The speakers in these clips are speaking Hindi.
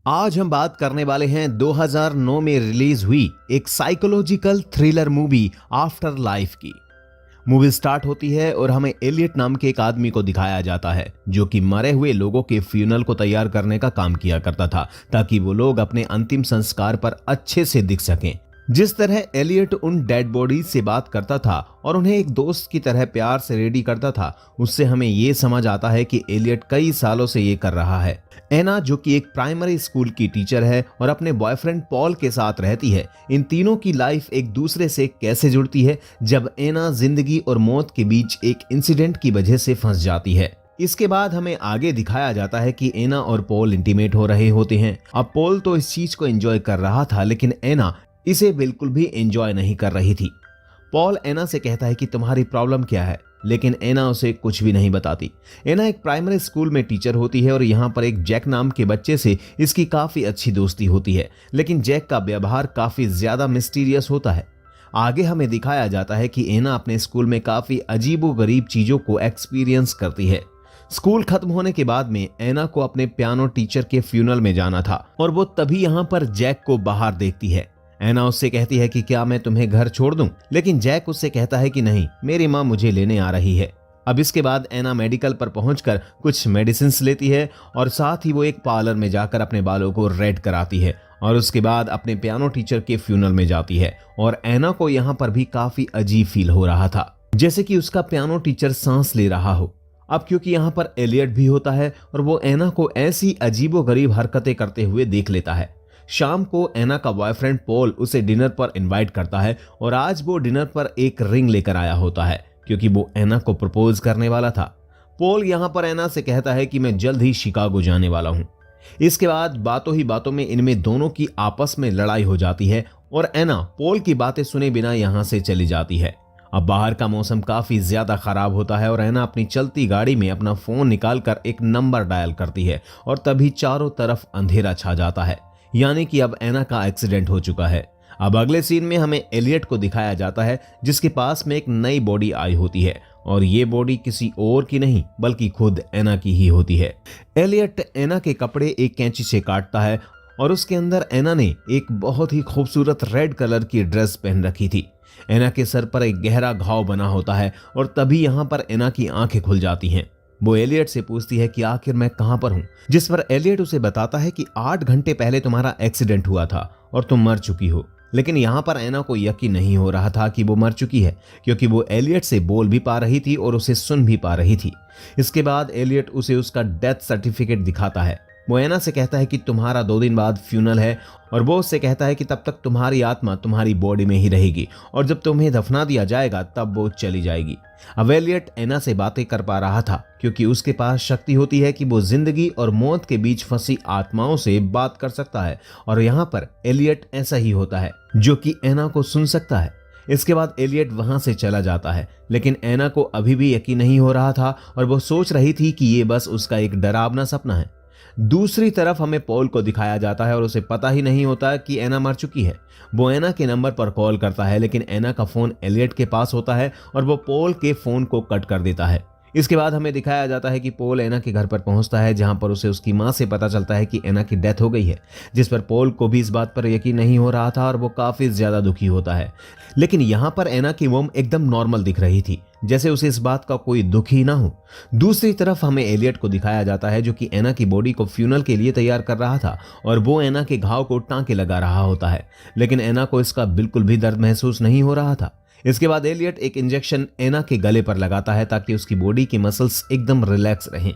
आज हम बात करने वाले हैं 2009 में रिलीज हुई एक psychological thriller movie after life की। मूवी स्टार्ट होती है और हमें एलियट नाम के एक आदमी को दिखाया जाता है जो कि मरे हुए लोगों के फ्यूनल को तैयार करने का काम किया करता था ताकि वो लोग अपने अंतिम संस्कार पर अच्छे से दिख सकें। जिस तरह एलियट उन डेड बॉडीज से बात करता था और उन्हें एक दोस्त की तरह प्यार से रेडी करता था, उससे हमें ये समझ आता है कि एलियट कई सालों से ये कर रहा है। एना जो कि एक प्राइमरी स्कूल की टीचर है और अपने बॉयफ्रेंड पॉल के साथ रहती है, इन तीनों की लाइफ एक दूसरे से कैसे जुड़ती है जब एना जिंदगी और मौत के बीच एक इंसिडेंट की वजह से फंस जाती है। इसके बाद हमें आगे दिखाया जाता है कि एना और पॉल इंटीमेट हो रहे होते हैं। अब पॉल तो इस चीज को एंजॉय कर रहा था लेकिन एना इसे बिल्कुल भी एंजॉय नहीं कर रही थी। पॉल एना से कहता है कि तुम्हारी प्रॉब्लम क्या है, लेकिन एना उसे कुछ भी नहीं बताती। एना एक प्राइमरी स्कूल में टीचर होती है और यहाँ पर एक जैक नाम के बच्चे से इसकी काफी अच्छी दोस्ती होती है, लेकिन जैक का व्यवहार काफी ज्यादा मिस्टीरियस होता है। आगे हमें दिखाया जाता है कि एना अपने स्कूल में काफी अजीबोगरीब चीजों को एक्सपीरियंस करती है। स्कूल खत्म होने के बाद में एना को अपने पियानो टीचर के फ्यूनल में जाना था और वो तभी यहाँ पर जैक को बाहर देखती है। एना उससे कहती है कि क्या मैं तुम्हें घर छोड़ दूं, लेकिन जैक उससे कहता है कि नहीं, मेरी माँ मुझे लेने आ रही है। अब इसके बाद एना मेडिकल पर पहुंचकर कुछ मेडिसिन लेती है और साथ ही वो एक पार्लर में जाकर अपने बालों को रेड कराती है और उसके बाद अपने पियानो टीचर के फ्यूनल में जाती है। और एना को यहाँ पर भी काफी अजीब फील हो रहा था, जैसे कि उसका पियानो टीचर सांस ले रहा हो। अब क्योंकि यहाँ पर एलियट भी होता है और वो एना को ऐसी अजीबोगरीब हरकतें करते हुए देख लेता है। शाम को एना का बॉयफ्रेंड पॉल उसे डिनर पर इनवाइट करता है और आज वो डिनर पर एक रिंग लेकर आया होता है क्योंकि वो एना को प्रपोज करने वाला था। पॉल यहाँ पर एना से कहता है कि मैं जल्द ही शिकागो जाने वाला हूँ। इसके बाद बातों ही बातों में इनमें दोनों की आपस में लड़ाई हो जाती है और एना पॉल की बातें सुने बिना यहाँ से चली जाती है। अब बाहर का मौसम काफी ज्यादा खराब होता है और एना अपनी चलती गाड़ी में अपना फोन निकालकर एक नंबर डायल करती है और तभी चारों तरफ अंधेरा छा जाता है, यानी कि अब एना का एक्सीडेंट हो चुका है। अब अगले सीन में हमें एलियट को दिखाया जाता है जिसके पास में एक नई बॉडी आई होती है और ये बॉडी किसी और की नहीं बल्कि खुद एना की ही होती है। एलियट एना के कपड़े एक कैंची से काटता है और उसके अंदर एना ने एक बहुत ही खूबसूरत रेड कलर की ड्रेस पहन रखी थी। एना के सर पर एक गहरा घाव बना होता है और तभी यहाँ पर एना की आंखें खुल जाती हैं। वो एलियट से पूछती है कि आखिर मैं कहां पर हूं, जिस पर एलियट उसे बताता है कि 8 घंटे पहले तुम्हारा एक्सीडेंट हुआ था और तुम मर चुकी हो। लेकिन यहाँ पर एना को यकीन नहीं हो रहा था कि वो मर चुकी है क्योंकि वो एलियट से बोल भी पा रही थी और उसे सुन भी पा रही थी। इसके बाद एलियट उसे उसका डेथ सर्टिफिकेट दिखाता है। वो एना से कहता है कि तुम्हारा 2 दिन बाद फ्यूनल है और वो उससे कहता है कि तब तक तुम्हारी आत्मा तुम्हारी बॉडी में ही रहेगी और जब तुम्हें दफना दिया जाएगा तब वो चली जाएगी। अब एलियट एना से बातें कर पा रहा था क्योंकि उसके पास शक्ति होती है कि वो जिंदगी और मौत के बीच फंसी आत्माओं से बात कर सकता है और यहाँ पर एलियट ऐसा ही होता है जो कि एना को सुन सकता है। इसके बाद एलियट वहां से चला जाता है, लेकिन एना को अभी भी यकीन नहीं हो रहा था और वो सोच रही थी कि ये बस उसका एक डरावना सपना है। दूसरी तरफ हमें पॉल को दिखाया जाता है और उसे पता ही नहीं होता कि एना मर चुकी है। वो एना के नंबर पर कॉल करता है लेकिन एना का फोन एलियट के पास होता है और वो पॉल के फोन को कट कर देता है। इसके बाद हमें दिखाया जाता है कि पॉल एना के घर पर पहुंचता है जहां पर उसे उसकी मां से पता चलता है कि एना की डेथ हो गई है, जिस पर पॉल को भी इस बात पर यकीन नहीं हो रहा था और वो काफी ज्यादा दुखी होता है। लेकिन यहाँ पर एना की मॉम एकदम नॉर्मल दिख रही थी, जैसे उसे इस बात का कोई दुख ही ना हो। दूसरी तरफ हमें एलियट को दिखाया जाता है जो कि एना की बॉडी को फ्यूनल के लिए तैयार कर रहा था और वो एना के घाव को टांके लगा रहा होता है, लेकिन एना को इसका बिल्कुल भी दर्द महसूस नहीं हो रहा था। इसके बाद एलियट एक इंजेक्शन एना के गले पर लगाता है ताकि उसकी बॉडी की मसल्स एकदम रिलैक्स रहें।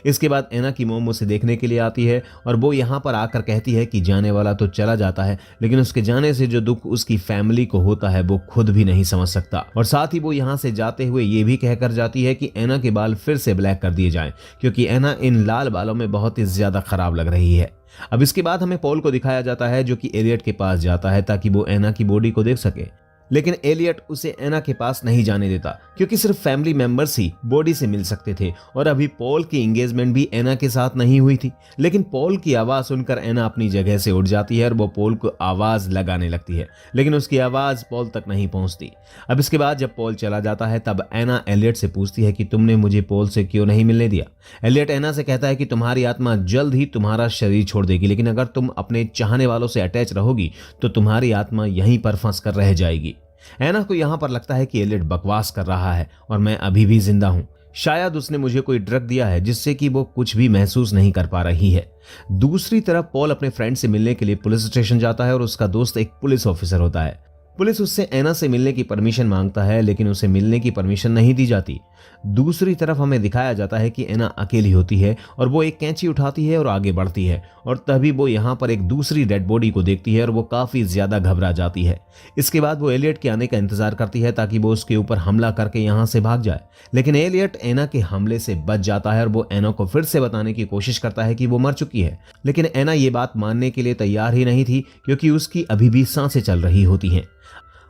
इसके बाद एना की मोम उसे देखने के लिए आती है और वो यहाँ पर आकर कहती है कि जाने वाला तो चला जाता है, लेकिन उसके जाने से जो दुख उसकी फैमिली को होता है वो खुद भी नहीं समझ सकता। और साथ ही वो यहाँ से जाते हुए ये भी कहकर जाती है कि एना के बाल फिर से ब्लैक कर दिए जाएं क्योंकि एना इन लाल बालों में बहुत ही ज्यादा खराब लग रही है। अब इसके बाद हमें पॉल को दिखाया जाता है जो कि एलियट के पास जाता है ताकि वो एना की बॉडी को देख सके। लेकिन एलियट उसे एना के पास नहीं जाने देता क्योंकि सिर्फ फैमिली मेंबर्स ही बॉडी से मिल सकते थे और अभी पॉल की एंगेजमेंट भी एना के साथ नहीं हुई थी। लेकिन पॉल की आवाज सुनकर एना अपनी जगह से उठ जाती है और वो पॉल को आवाज लगाने लगती है, लेकिन उसकी आवाज पॉल तक नहीं पहुंचती। अब इसके बाद जब पॉल चला जाता है तब एना एलियट से पूछती है कि तुमने मुझे पॉल से क्यों नहीं मिलने दिया। एलियट एना से कहता है कि तुम्हारी आत्मा जल्द ही तुम्हारा शरीर छोड़ देगी, लेकिन अगर तुम अपने चाहने वालों से अटैच रहोगी तो तुम्हारी आत्मा यहीं पर फंस कर रह जाएगी। एना को यहां पर लगता है कि एलियट बकवास कर रहा है और मैं अभी भी जिंदा हूं। शायद उसने मुझे कोई ड्रग दिया है जिससे कि वो कुछ भी महसूस नहीं कर पा रही है। दूसरी तरफ पॉल अपने फ्रेंड से मिलने के लिए पुलिस स्टेशन जाता है और उसका दोस्त एक पुलिस ऑफिसर होता है। पुलिस उससे एना से मिलने की परमिशन मांगता है, लेकिन उसे मिलने की परमिशन नहीं दी जाती। दूसरी तरफ हमें दिखाया जाता है कि एना अकेली होती है और वो एक कैंची उठाती है और आगे बढ़ती है और तभी वो यहाँ पर एक दूसरी डेड बॉडी को देखती है और वो काफी ज्यादा घबरा जाती है। इसके बाद वो एलियट के आने का इंतजार करती है ताकि वो उसके ऊपर हमला करके यहाँ से भाग जाए, लेकिन एलियट एना के हमले से बच जाता है और वो एना को फिर से बताने की कोशिश करता है कि वो मर चुकी है, लेकिन एना ये बात मानने के लिए तैयार ही नहीं थी क्योंकि उसकी अभी भी सांसें चल रही होती हैं।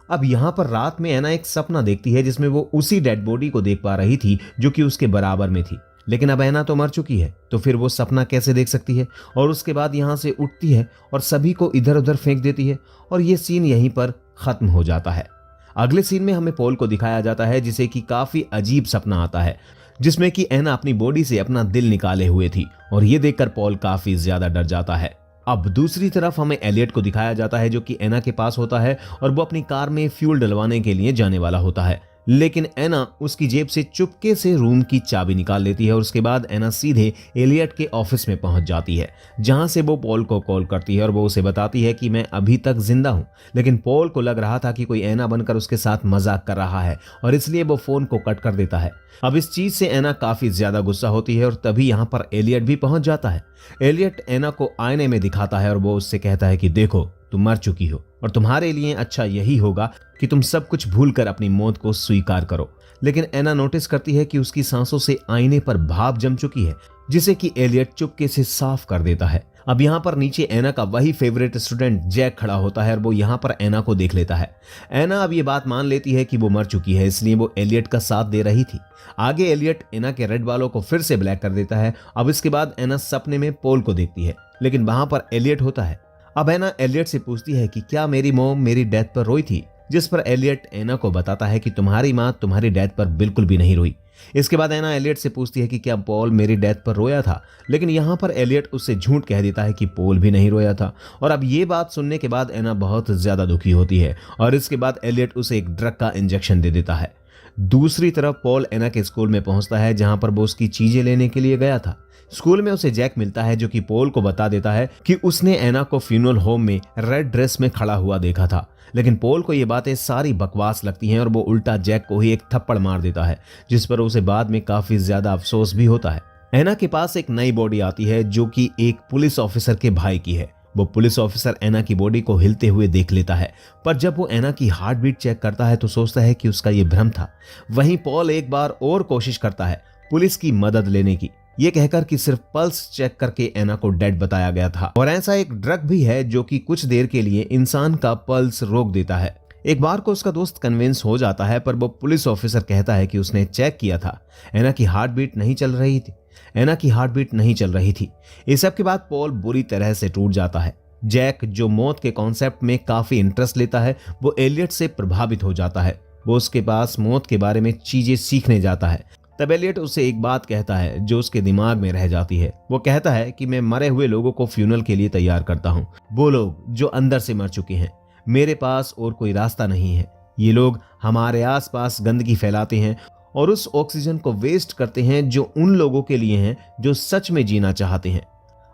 अब यहाँ पर रात में एना एक सपना देखती है जिसमें वो उसी डेड बॉडी को देख पा रही थी जो कि उसके बराबर में थी, लेकिन अब एना तो मर चुकी है तो फिर वो सपना कैसे देख सकती है। और उसके बाद यहाँ से उठती है और सभी को इधर उधर फेंक देती है और ये सीन यहीं पर खत्म हो जाता है। अगले सीन में हमें पॉल को दिखाया जाता है जिसे कि काफी अजीब सपना आता है जिसमें कि एना अपनी बॉडी से अपना दिल निकाले हुए थी और ये देखकर पॉल काफी ज्यादा डर जाता है। अब दूसरी तरफ हमें एलियट को दिखाया जाता है जो कि एना के पास होता है और वो अपनी कार में फ्यूल डलवाने के लिए जाने वाला होता है, लेकिन एना उसकी जेब से चुपके से रूम की चाबी निकाल लेती है और उसके बाद एना सीधे एलियट के ऑफिस में पहुंच जाती है जहां से वो पॉल को कॉल करती है और वो उसे बताती है कि मैं अभी तक जिंदा हूं। लेकिन पॉल को लग रहा था कि कोई एना बनकर उसके साथ मजाक कर रहा है और इसलिए वो फोन को कट कर देता है। अब इस चीज से एना काफी ज्यादा गुस्सा होती है और तभी यहाँ पर एलियट भी पहुंच जाता है। एलियट एना को आईने में दिखाता है और वो उससे कहता है कि देखो तुम मर चुकी हो और तुम्हारे लिए अच्छा यही होगा कि तुम सब कुछ भूलकर अपनी मौत को स्वीकार करो। लेकिन एना नोटिस करती है कि उसकी सांसों से आईने पर भाप जम चुकी है जिसे कि एलियट चुपके से साफ कर देता है। अब यहाँ पर नीचे एना का वही फेवरेट स्टूडेंट जैक खड़ा होता है और वो यहाँ पर एना को देख लेता है। एना अब ये बात मान लेती है कि वो मर चुकी है, इसलिए वो एलियट का साथ दे रही थी। आगे एलियट एना के रेड बालों को फिर से ब्लैक कर देता है। अब इसके बाद एना सपने में पॉल को देखती है, लेकिन वहां पर एलियट होता है। अब एना एलियट से पूछती है कि क्या मेरी मॉम मेरी डेथ पर रोई थी, जिस पर एलियट एना को बताता है कि तुम्हारी माँ तुम्हारी डेथ पर बिल्कुल भी नहीं रोई। इसके बाद एना एलियट से पूछती है कि क्या पॉल मेरी डेथ पर रोया था, लेकिन यहाँ पर एलियट उससे झूठ कह देता है कि पॉल भी नहीं रोया था। और अब ये बात सुनने के बाद एना बहुत ज्यादा दुखी होती है और इसके बाद एलियट उसे एक ड्रग का इंजेक्शन दे देता है। दूसरी तरफ पॉल एना के स्कूल में पहुंचता है जहां पर वो उसकी चीजें लेने के लिए गया था। स्कूल में उसे जैक मिलता है जो कि पॉल को बता देता है कि उसने एना को फ्यूनरल होम में रेड ड्रेस में खड़ा हुआ देखा था, लेकिन पॉल को ये बातें सारी बकवास लगती हैं और वो उल्टा जैक को ही एक थप्पड़ मार देता है, जिस पर उसे बाद में काफी ज्यादा अफसोस भी होता है। एना के पास एक नई बॉडी आती है जो कि एक पुलिस ऑफिसर के भाई की है। वो पुलिस ऑफिसर एना की बॉडी को हिलते हुए देख लेता है, पर जब वो एना की हार्ट बीट चेक करता है तो सोचता है कि उसका ये भ्रम था। वहीं पॉल एक बार और कोशिश करता है पुलिस की मदद लेने की, ये कहकर कि सिर्फ पल्स चेक करके एना को डेड बताया गया था और ऐसा एक ड्रग भी है जो कि कुछ देर के लिए इंसान का पल्स रोक देता है। एक बार को उसका दोस्त कन्विंस हो जाता है, पर वो पुलिस ऑफिसर कहता है कि उसने चेक किया था, एना की हार्ट बीट नहीं चल रही थी। एना की हार्ट बीट नहीं चल रही थी। इस सब के बाद पॉल बुरी तरह से टूट जाता है। जैक जो मौत के कॉन्सेप्ट में काफी इंटरेस्ट लेता है, वो एलियट से प्रभावित हो जाता है। वो उसके पास मौत के बारे में चीजें सीखने जाता है। तब एलियट उसे एक बात कहता है जो उसके दिमाग में रह जाती है। वो कहता है कि मैं मरे हुए लोगों को फ्यूनरल के लिए तैयार करता हूँ, वो लोग जो अंदर से मर चुके हैं। मेरे पास और कोई रास्ता नहीं है। ये लोग हमारे आसपास गंदगी फैलाते हैं और उस ऑक्सीजन को वेस्ट करते हैं जो उन लोगों के लिए हैं जो सच में जीना चाहते हैं।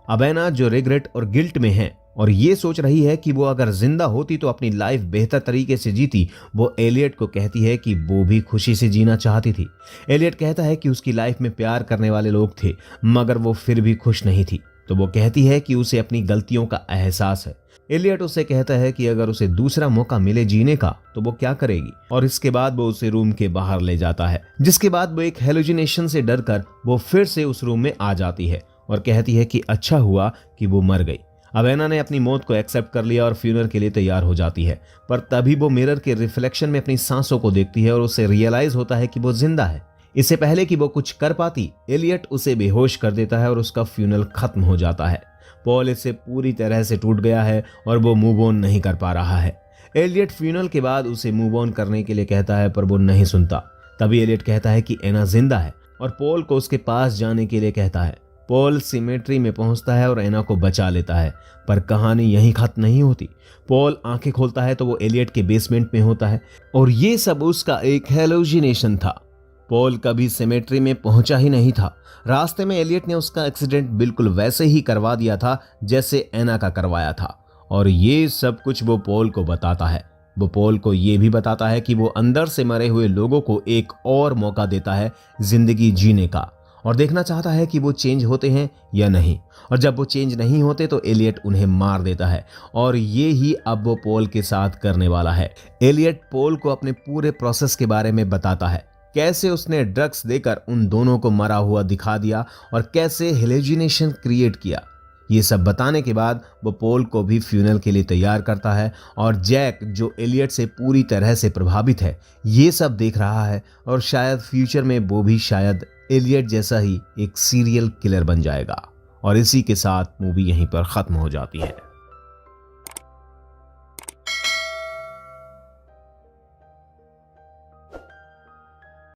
अब एना जो रिग्रेट और गिल्ट में है और ये सोच रही है कि वो अगर जिंदा होती तो अपनी लाइफ बेहतर तरीके से जीती, वो एलियट को कहती है कि वो भी खुशी से जीना चाहती थी। एलियट कहता है कि उसकी लाइफ में प्यार करने वाले लोग थे मगर वो फिर भी खुश नहीं थी, तो वो कहती है कि उसे अपनी गलतियों का एहसास है। एलियट उसे कहता है कि अगर उसे दूसरा मौका मिले जीने का तो वो क्या करेगी, और इसके बाद वो उसे रूम के बाहर ले जाता है, जिसके बाद वो एक हेलुसिनेशन से डरकर वो फिर से उस रूम में आ जाती है और कहती है कि अच्छा हुआ कि वो मर गई। अब एना ने अपनी मौत को एक्सेप्ट कर लिया और फ्यूनर के लिए तैयार हो जाती है, पर तभी वो मिरर के रिफ्लेक्शन में अपनी सांसों को देखती है और उसे रियलाइज होता है कि वो जिंदा है। इससे पहले कि वो कुछ कर पाती, एलियट उसे बेहोश कर देता है और उसका फ्यूनल खत्म हो जाता है। पॉल इससे पूरी तरह से टूट गया है और वो मूव ऑन नहीं कर पा रहा है। एलियट फ्यूनल के बाद उसे मूव ऑन करने के लिए कहता है, पर वो नहीं सुनता। तभी एलियट कहता है कि एना जिंदा है और पॉल को उसके पास जाने के लिए कहता है। पॉल सिमेट्री में पहुंचता है और एना को बचा लेता है, पर कहानी यहीं खत्म नहीं होती। पॉल आंखें खोलता है तो वो एलियट के बेसमेंट में होता है और ये सब उसका एक हेलुसिनेशन था। पॉल कभी सिमेट्री में पहुंचा ही नहीं था। रास्ते में एलियट ने उसका एक्सीडेंट बिल्कुल वैसे ही करवा दिया था जैसे एना का करवाया था, और ये सब कुछ वो पॉल को बताता है। वो पॉल को ये भी बताता है कि वो अंदर से मरे हुए लोगों को एक और मौका देता है जिंदगी जीने का, और देखना चाहता है कि वो चेंज होते हैं या नहीं। और जब वो चेंज नहीं होते तो एलियट उन्हें मार देता है, और ये ही अब वो पॉल के साथ करने वाला है। एलियट पॉल को अपने पूरे प्रोसेस के बारे में बताता है, कैसे उसने ड्रग्स देकर उन दोनों को मरा हुआ दिखा दिया और कैसे हेलुसिनेशन क्रिएट किया। ये सब बताने के बाद वो पॉल को भी फ्यूनल के लिए तैयार करता है, और जैक जो एलियट से पूरी तरह से प्रभावित है ये सब देख रहा है, और शायद फ्यूचर में वो भी शायद एलियट जैसा ही एक सीरियल किलर बन जाएगा। और इसी के साथ मूवी यहीं पर खत्म हो जाती है।